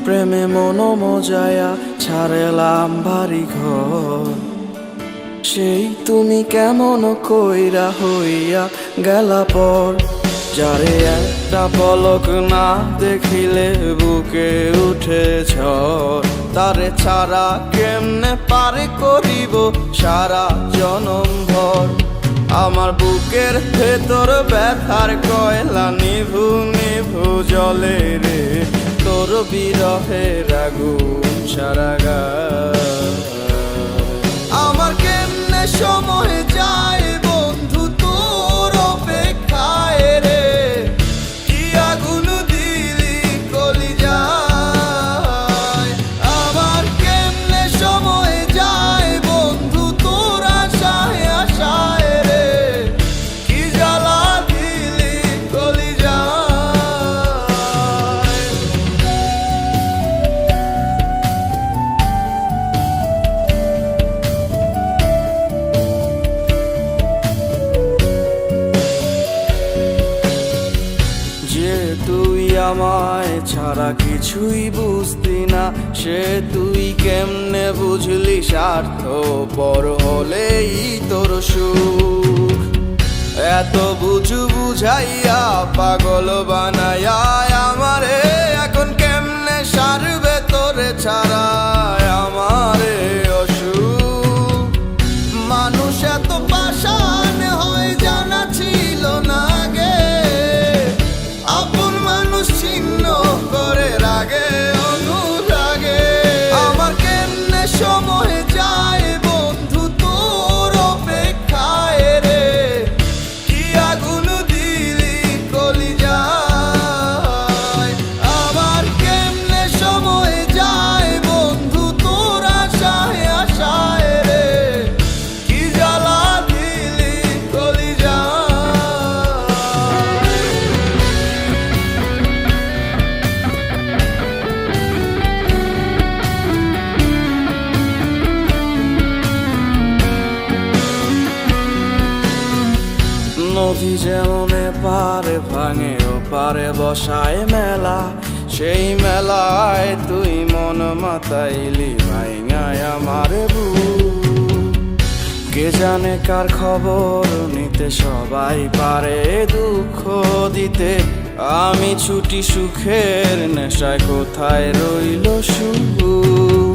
প্রেমে মন মজায়া ছাড়লাম বাড়ি ঘর। সেই তুমি কেমন কইরা হইয়া গেলা পর, যারে একটা পলক না দেখিলে বুকে উঠে ঝড়। তারে ছাড়া কেমনে পারে করিব সারা জনম ভর। আমার বুকের ভেতর ব্যথার কয়লা নিভু নিভু জলে রে, তোর বিরহের আগুন সারা গায়। আমার কেমনে সময় যায় বন্ধু তোর অপেক্ষায় রে, কি আগুন দিলি কলিজায়। আমার কেমনে সময় যায় বন্ধু তোর আশায় আশায় রে, কি জ্বালা দিলি কলিজায়। যে তুই আমায় ছাড়া কিছুই বুঝতি না, সে তুই কেমনে বুঝলি স্বার্থ পর হলেই তোর সুখ। এত বুঝু বুঝাইয়া পাগল বানাইয়া আমারে, এখন কেমনে সারবে তোরে ছাড়া আমারে অসুখ। মানুষ এত পাষাণ হয় জানা ছিল না গে, আপন মানুষ ছিন্ন করে রাগে অনুরাগে। আমার কেমনে সময় যায় বন্ধু তোর অপেক্ষায় রে, কি আগুন দিলি কলিজায়। আমার কেমনে সময় যায় বন্ধু তোর আশায় আশায় রে, কি জ্বালা দিলি কলিজায়। নদী যেমন পারে ভাঙে ও পারে বসায় মেলা, সেই মেলায় তুই মন মাতাইলি ভাইঙায় আমার বুক। কে জানে কার খবর নিতে সবাই পারে দুঃখ দিতে, আমি ছুটি সুখের নেশায় কোথায় রইল সুখ।